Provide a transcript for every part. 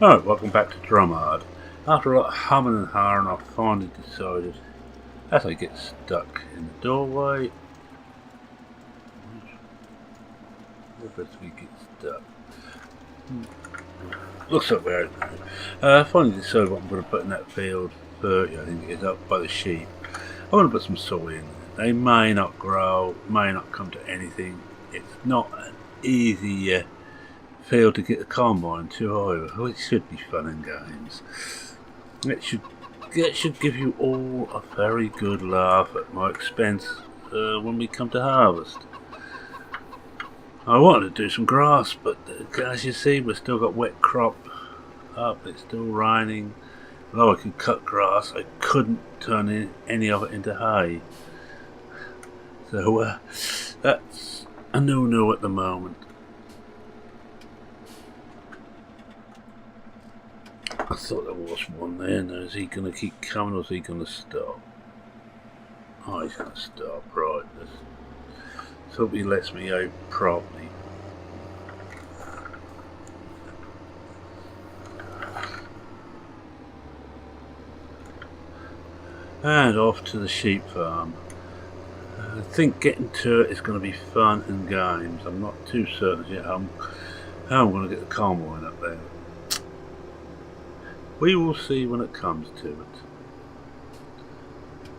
Alright, welcome back to Drumard. After a lot of humming and hawing, I finally decided, as I get stuck in the doorway, where does we get stuck? Looks like we're out now. I finally decided what I'm going to put in that field 30, I think it is, up by the sheep. I'm going to put some soy in. They may not grow, may not come to anything. It's not an easy field to get the combine to either. Well, it should be fun and games. It should give you all a very good laugh at my expense when we come to harvest. I wanted to do some grass, but as you see, we've still got wet crop up. It's still raining. Although I could cut grass, I couldn't turn any of it into hay. So that's a no-no at the moment. I thought there was one there. Now, is he going to keep coming or is he going to stop? Oh, he's going to stop, right. Let's hope he lets me out properly. And off to the sheep farm. I think getting to it is going to be fun and games. I'm not too certain yet how I'm going to get the combine up there. We will see when it comes to it.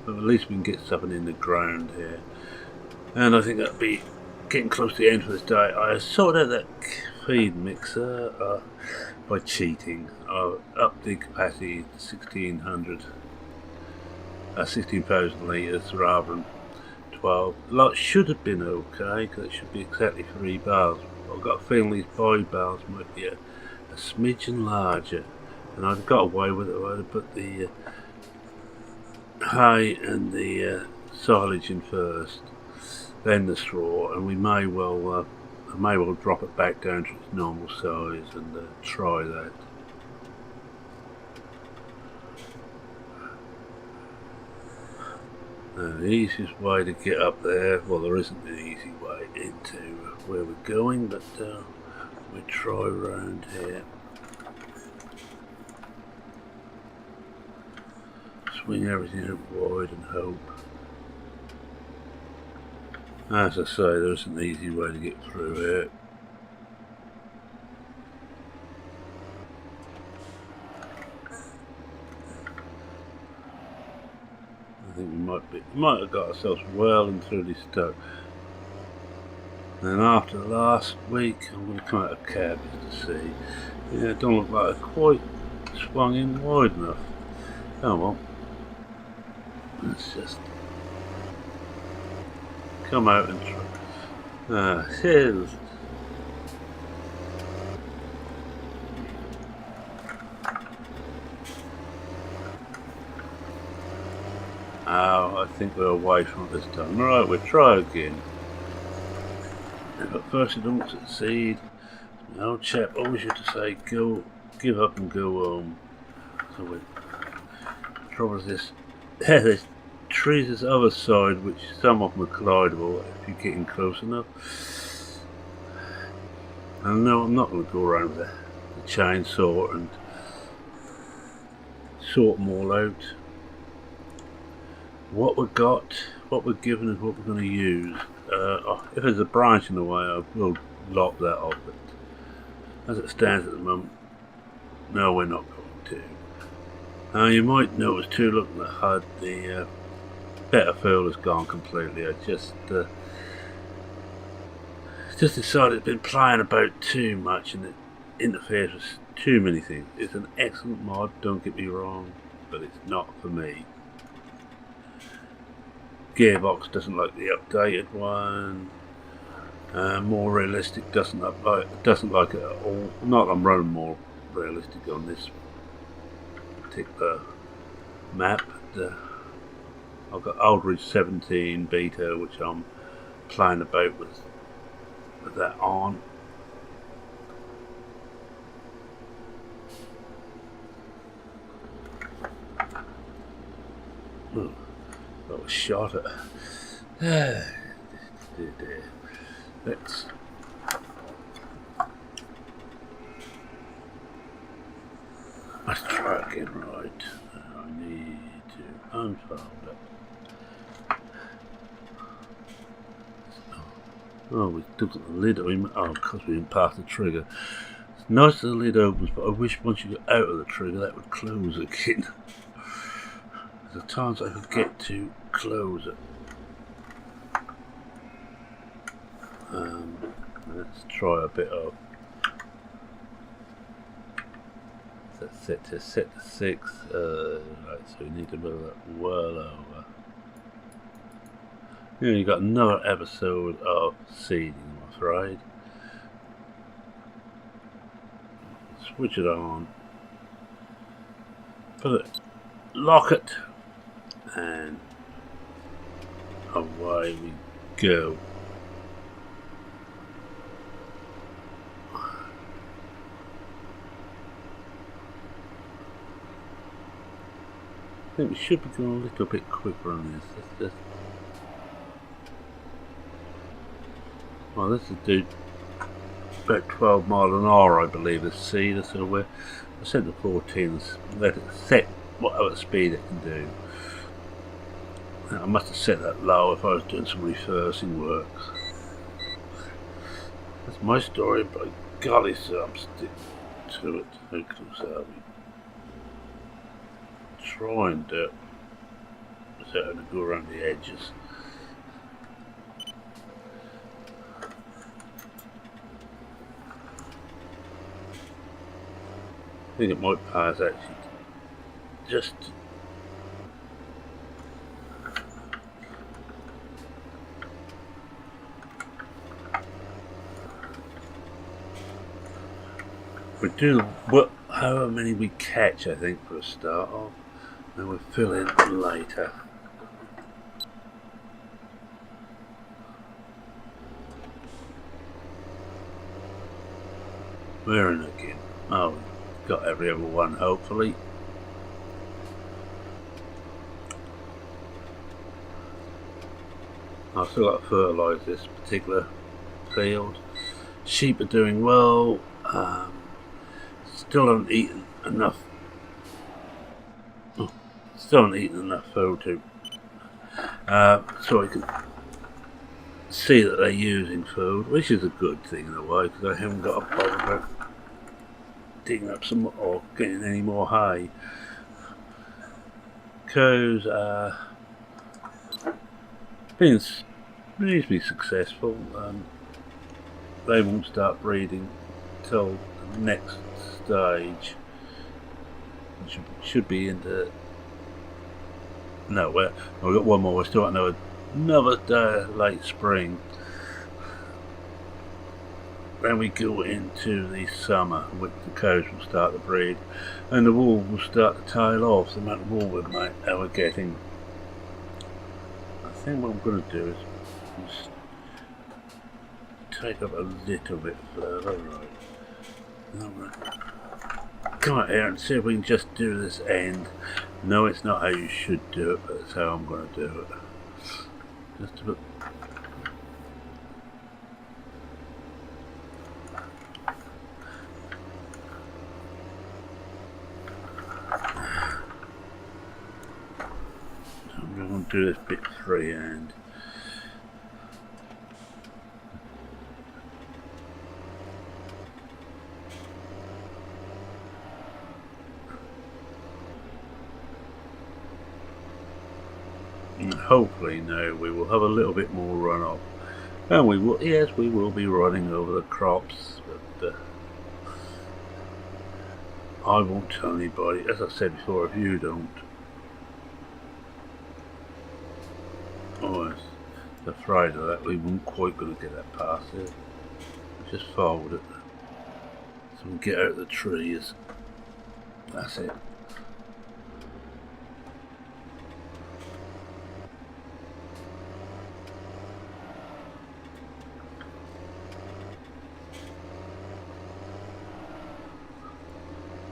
But at least we can get something in the ground here. And I think that'll be getting close to the end of this day. I sorted out that feed mixer by cheating. I upped the capacity to 16,000 litres rather than 12. Lot should have been okay because it should be exactly 3 bales. I've got a feeling these 5 bales might be a smidgen larger. And I'd got away with it. I'd put the hay and the silage in first, then the straw, and we may well drop it back down to its normal size and try that. Now, the easiest way to get up there, well, there isn't an easy way into where we're going, but we try round here. Swing everything out wide and hope. As I say, there isn't an easy way to get through here. I think we might have got ourselves well and truly stuck. And after last week, I'm going to come out of cab just to see. Yeah, it don't look like I quite swung in wide enough. Oh well. Let's just come out and try. Here's. Oh, I think we're away from it this time. Alright, we'll try again. But first, it don't succeed. The old chap always used to say, give up and go home. So the trouble is this. There's trees this other side, which some of them are collidable if you're getting close enough. And no, I'm not going to go around with the chainsaw and sort them all out. What we've got, what we're given is what we're going to use. If there's a branch in the way, I will lop that off. But as it stands at the moment, no, we're not going to. You might notice too, looking at the HUD, the better field has gone completely. I just decided it's been playing about too much and it interferes with too many things. It's an excellent mod, don't get me wrong, but it's not for me. Gearbox doesn't like the updated one. More realistic doesn't like it at all. Not that I'm running more realistic on this particular map. I've got Aldridge 17 beta, which I'm playing about with that on. Oh, that was shot at. Let's again, right. I need to unfold it. Oh, we took the lid. Oh, because we didn't pass the trigger. It's nice that the lid opens, but I wish once you got out of the trigger that would close again. There's times I could get to close it. Let's try a bit of. Let's set to 6. Right, so we need to move that well over. Yeah, you got another episode of seeding, I'm afraid. Switch it on. Put it. Lock it. And away we go. I think we should be going a little bit quicker on this. Well, this is do about 12 miles an hour, I believe, the seed. So we're set to 14, let it set whatever speed it can do. I must have set that low if I was doing some reversing work. That's my story, but golly, so I'm sticking to it. How close are we? Try and do it without having to go around the edges. I think it might pass actually. Just we do however many we catch, I think, for a start off, and we'll fill in later. We're in again. Oh, we've got every other one, hopefully. I've still got to fertilise this particular field. Sheep are doing well. Still haven't eaten enough. Still haven't eaten enough food to, so I can see that they're using food, which is a good thing in a way, because I haven't got a bother about digging up some or getting any more hay. Cows are being reasonably successful. They won't start breeding till the next stage, which should be into nowhere. We've got one more. We're still got another day late spring. Then we go into the summer, which the cows will start to breed, and the wool will start to tail off. The amount of wool we're getting. I think what I'm going to do is just take up a little bit further. Right. And I'm going to come out here and see if we can just do this end. No, it's not how you should do it, but it's how I'm going to do it. Just a bit. I'm going to do this bit freehand. And hopefully now we will have a little bit more runoff, and we will, yes, we will be running over the crops, but I won't tell anybody, as I said before, if you don't. Oh, I was afraid of that. We weren't quite going to get that past it. Just fold it so we can get out of the trees. That's it.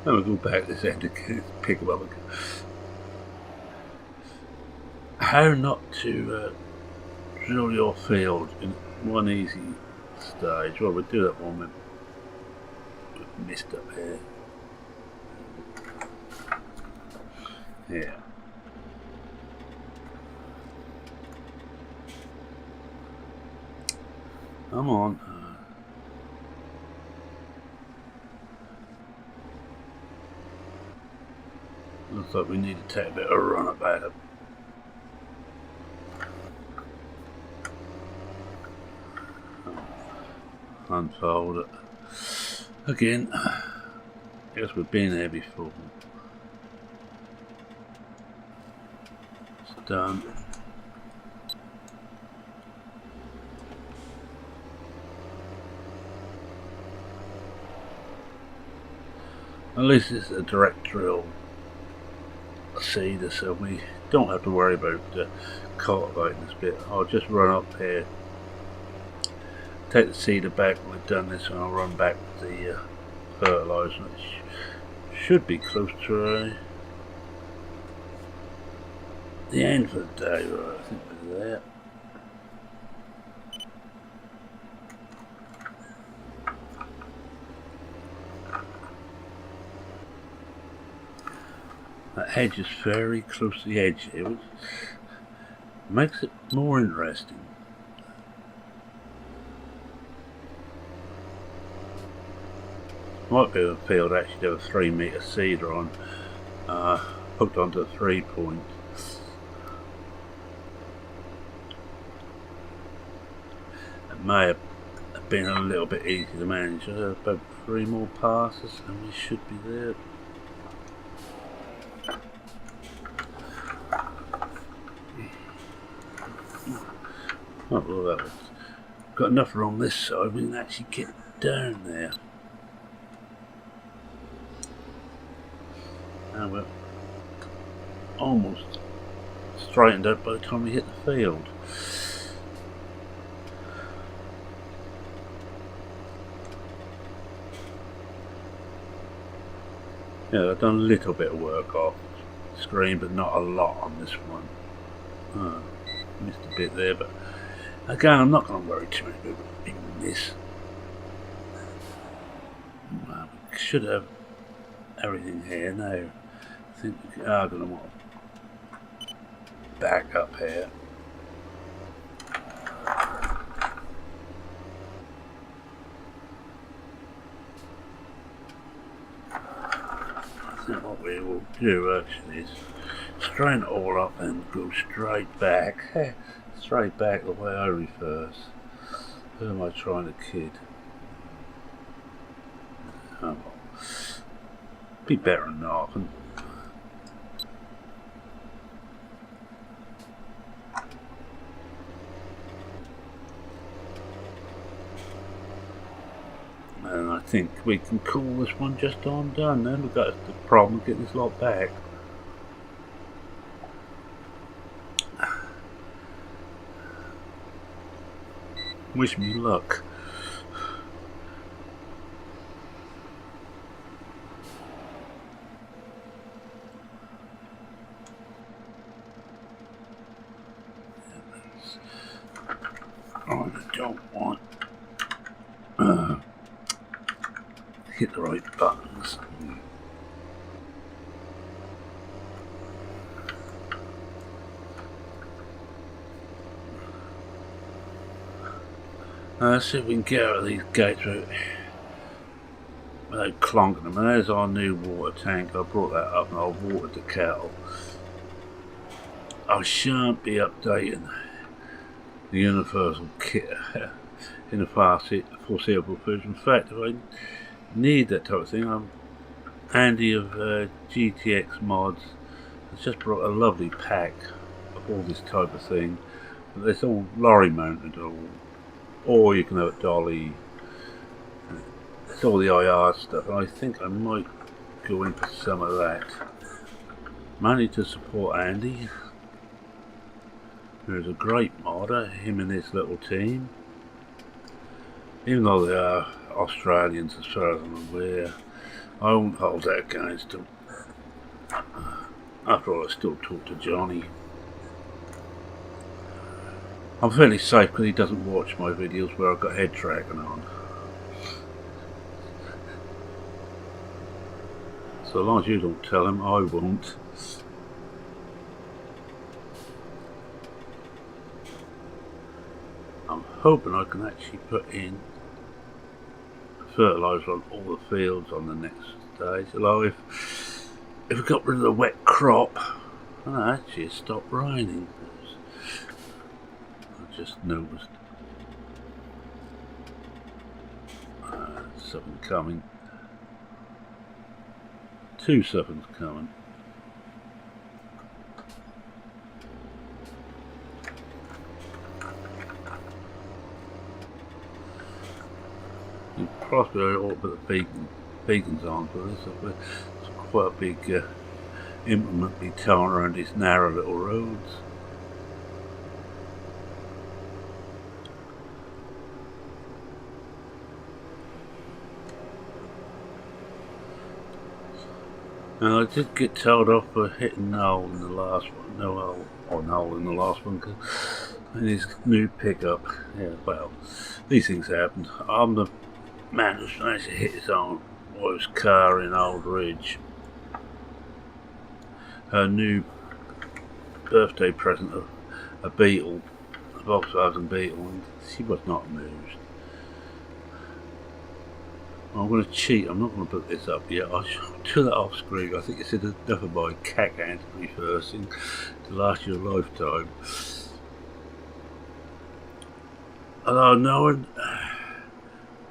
And we'll go back this end again, pick them up again. How not to drill your field in one easy stage. Well, we'll do that one with mist up here. Yeah. Come on. Looks like we need to take a bit of a run about it. Unfold it. Again. Guess we've been there before. It's done. At least it's a direct drill seeder, so we don't have to worry about cultivating this bit. I'll just run up here, take the seeder back when we've done this, and I'll run back with the fertiliser, which should be close to the end for the day. Right, I think we're there. That hedge is very close to the edge here, which makes it more interesting. Might be a field actually have a 3 metre seeder on, hooked onto a 3-point. It may have been a little bit easy to manage. About 3 more passes and we should be there. Oh, well, that was got enough on this side, we can actually get down there. And we're almost straightened out by the time we hit the field. Yeah, I've done a little bit of work off screen, but not a lot on this one. Missed a bit there, but again, I'm not going to worry too much about even this. We should have everything here now. I think we are going to want to back up here. I think what we will do actually is straighten it all up and go straight back. Straight back the way I reverse. Who am I trying to kid? Oh well. Be better than nothing. And I think we can call this one just on done. Then we've got the problem of getting this lot back. Wish me luck. Oh, I don't want hit the right buttons. Let's see if we can get out of these gates without clonking them. And there's our new water tank. I brought that up and I've watered the cattle. I shan't be updating the universal kit in the foreseeable future. In fact, if I need that type of thing, I'm Andy of GTX Mods has just brought a lovely pack of all this type of thing. It's all lorry mounted, or you can have it dolly. It's all the IR stuff, and I think I might go in for some of that. Mainly to support Andy, who's a great modder, him and his little team. Even though they are Australians as far as I'm aware, I won't hold that against them. After all, I still talk to Johnny. I'm fairly safe because he doesn't watch my videos where I've got head tracking on. So as long as you don't tell him, I won't. hoping I can actually put in fertiliser on all the fields on the next stage. Although if we got rid of the wet crop, actually it stopped raining. I just noticed something coming. Two something's coming. Possibly I ought to put the beacons on for this. It's quite a big implement be towing around these narrow little roads. Now I did get told off for hitting null in the last one. Null in the last one in his new pickup. Yeah, well, these things happen. I'm the man who's managed to hit his own wife's car in Old Ridge. Her new birthday present of a Beetle, a Volkswagen Beetle, and she was not amused. I'm going to cheat, I'm not going to put this up yet. I should do that off screen. I think it's enough of my cat anti-reversing to last you a lifetime. Although knowing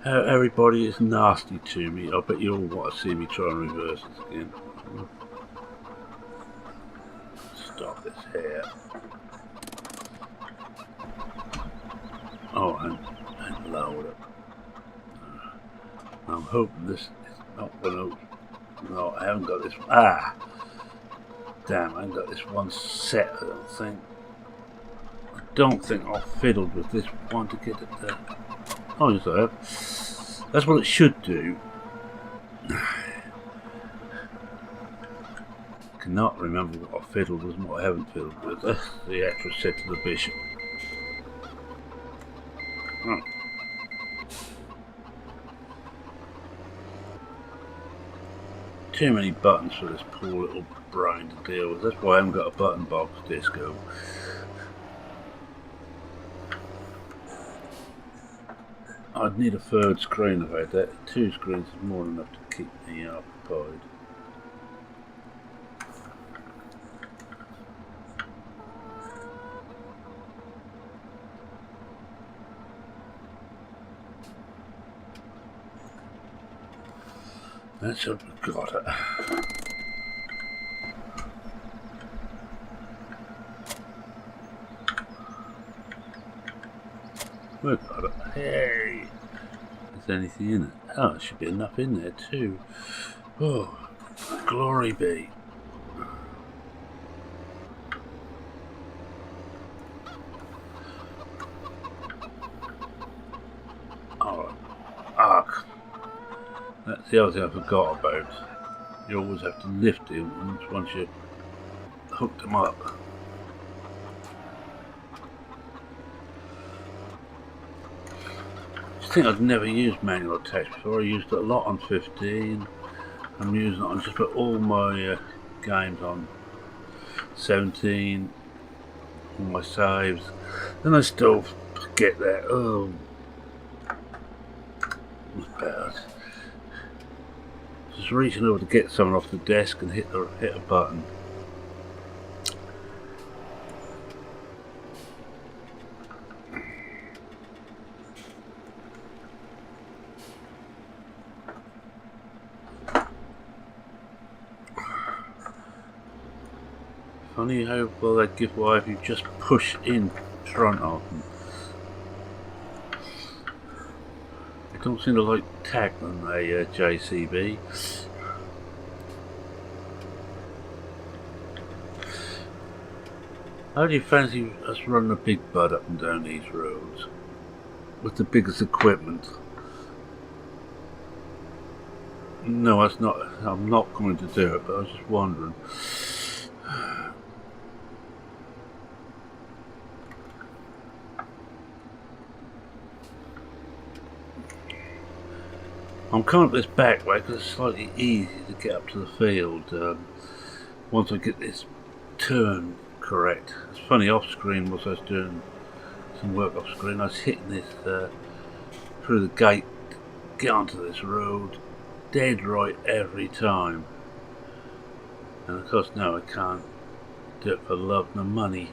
how everybody is nasty to me, I bet you all want to see me try and reverse this again. Stop this here. Oh, and lower it. I'm hoping this is not going to... No, I haven't got this... Damn, I haven't got this one set, I don't think. I don't think I fiddled with this one to get it there. Oh, yes I have. That's what it should do. I cannot remember what I fiddled with and what I haven't fiddled with. That's the actual set to the bishop. Oh. Too many buttons for this poor little brain to deal with. That's why I haven't got a button box disco. I'd need a third screen if I had that. 2 screens is more than enough to keep me occupied. That's what we've got it. We've got it. Hey! Is there anything in it? Oh, there should be enough in there too. Oh, glory be. Oh, arc. That's the other thing I forgot about. You always have to lift them once you hook them up. I think I'd never used manual attach before. I used it a lot on 15. I'm using it on just about all my games on 17, all my saves. Then I still forget that. Oh, it was bad. Just reaching over to get someone off the desk and hit a button. Funny how well they give way if you just push in front of them. They don't seem to like tackling a JCB. How do you fancy us running a big bud up and down these roads with the biggest equipment? No, that's not. I'm not going to do it, but I was just wondering. I'm coming up this back way because it's slightly easy to get up to the field once I get this turn correct. It's funny, off screen whilst I was doing some work off screen. I was hitting this through the gate to get onto this road, dead right every time. And of course now I can't do it for love nor money.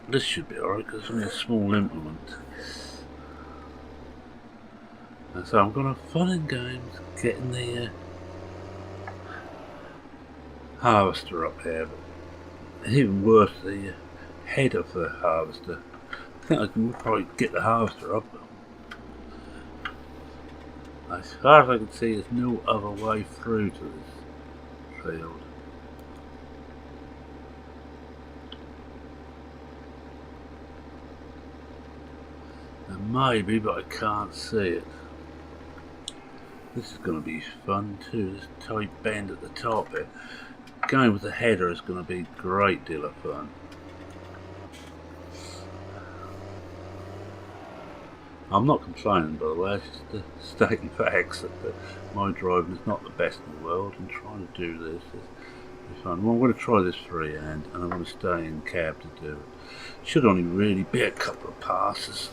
This should be alright because it's only a small implement. And so I'm going to have fun and games getting the harvester up here. But even worse, the head of the harvester. I think I can probably get the harvester up. As far as I can see, there's no other way through to this field. There may be, but I can't see it. This is going to be fun too, this tight bend at the top here. Going with the header is going to be a great deal of fun. I'm not complaining, by the way, it's just stating facts that my driving is not the best in the world, and trying to do this is fun. Well, I'm going to try this freehand, and I'm going to stay in cab to do it. Should only really be a couple of passes.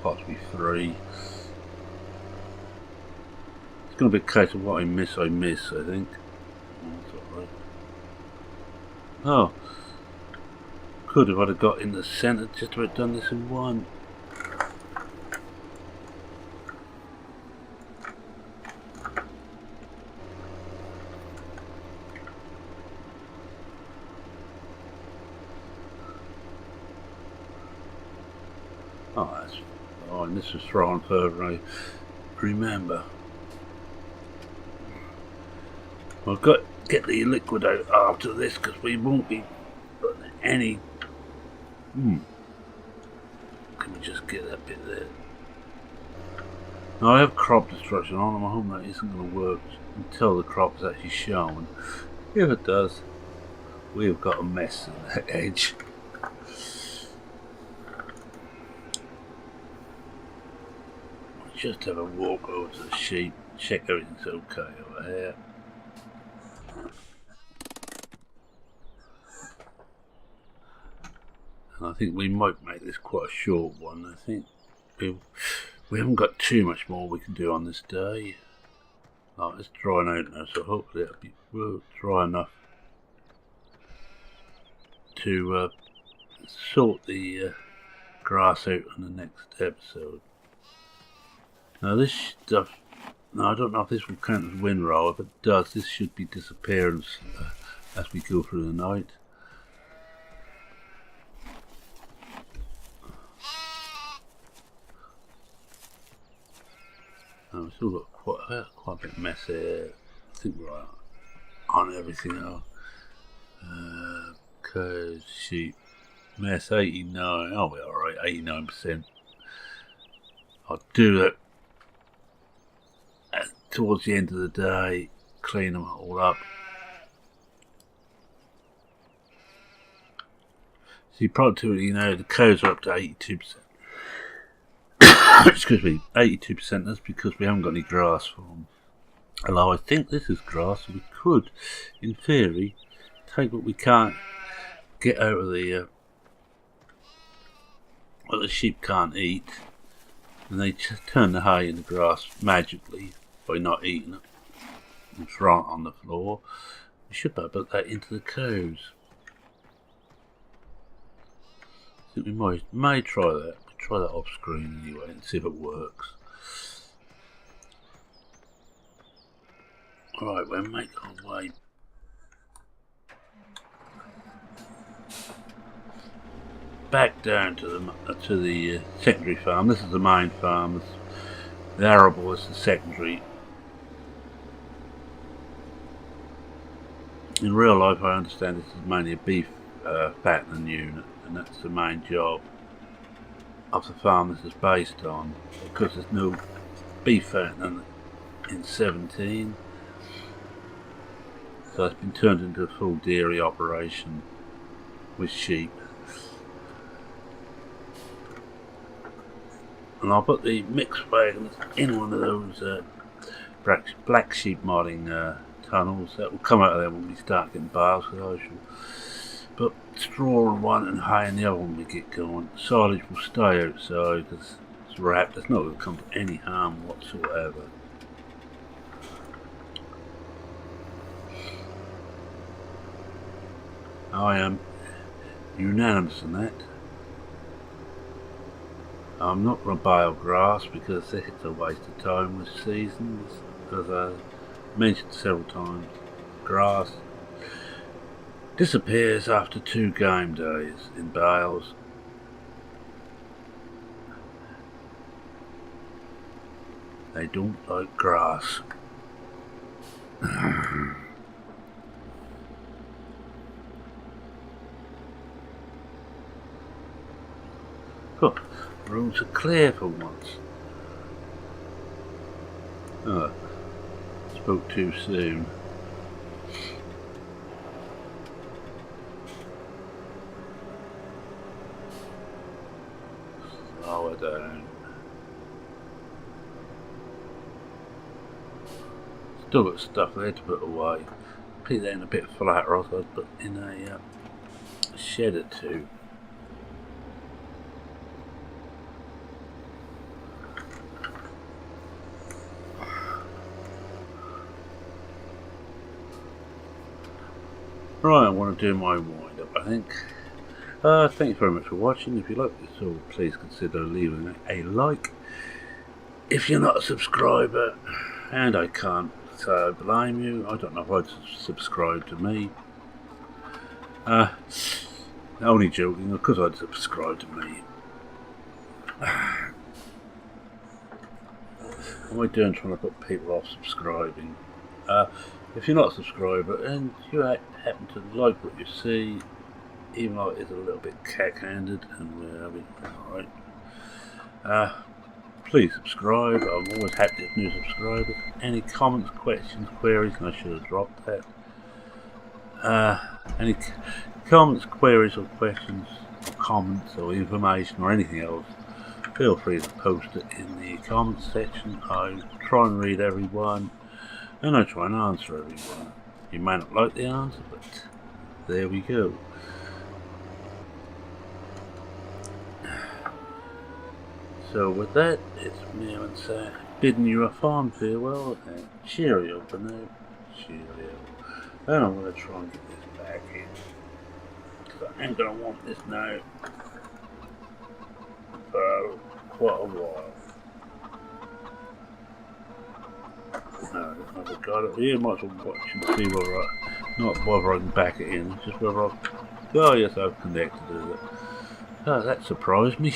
Possibly 3. It's going to be a case of what I miss, I think. That's alright. Oh, could if I'd have got in the centre, just about done this in one. Oh, that's fine. This was thrown further, I remember. I've got to get the liquid out after this because we won't be putting any. Can we just get that bit there? Now I have crop destruction on. I'm hoping that isn't going to work until the crop is actually shown. If it does, we've got a mess at that edge. Just have a walk over to the sheep, check everything's okay over here. And I think we might make this quite a short one. I think we haven't got too much more we can do on this day. Oh, it's drying out now, so hopefully it'll be dry enough to sort the grass out in the next episode. Now this stuff, now I don't know if this will count as windrow. If it does, this should be disappearing as we go through the night. Now we've still got quite a bit of mess here. I think we're on everything now. Cows, sheep, mess 89. Oh, we're alright, 89%. I'll do that towards the end of the day, clean them all up. See, productivity, you know, the cows are up to 82%. Excuse me, 82%. That's because we haven't got any grass for them. Although I think this is grass, so we could, in theory, take what we can't get out of the what the sheep can't eat, and they just turn the hay into grass magically by not eating it and throw it on the floor. We should be able to put that into the cows. I think we may try that. Try that off screen anyway and see if it works. Alright, we'll make our way back down to the secondary farm. This is the main farm. The arable is the secondary. In real life, I understand this is mainly a beef fattening unit, and that's the main job of the farm this is based on, because there's no beef fattening in 17. So it's been turned into a full dairy operation with sheep. And I'll put the mixed wagons in one of those black sheep modding tunnels that will come out of there when we start getting bales, because I shall put straw in one and hay in the other when we get going. Silage will stay outside because it's wrapped. It's not going to come to any harm whatsoever. I am unanimous in that. I'm not going to bale grass because it's a waste of time with seasons. As I mentioned several times, grass disappears after 2 game days in bales. They don't like grass. Look, the roads are clear for once. Oh, spoke too soon. Slow it down. Still got stuff there to put away. Keep that in a bit flatter, or I'd put in a shed or two. Right, I want to do my wind up, I think. Thanks very much for watching. If you like this, so please consider leaving a like. If you're not a subscriber, and I can't blame you, I don't know if I'd subscribe to me. Only joking, of course I'd subscribe to me. What am I doing trying to put people off subscribing? If you're not a subscriber and you happen to like what you see, even though it is a little bit cack-handed and we're having alright, please subscribe. I'm always happy to have new subscribers. Any comments, questions, queries, and I should have dropped that. Any comments, queries or questions, or comments or information or anything else, feel free to post it in the comments section. I try and read everyone. And I try and answer everyone. You may not like the answer, but there we go. So with that, it's me and Sam bidding you a fond farewell and cheerio for now. Cheerio. And I'm going to try and get this back in, because I ain't going to want this now for quite a while. No, I've got it here. Might as well watch and see whether not whether I can back it in, just whether I've. Oh yes, I've connected it. Oh, that surprised me.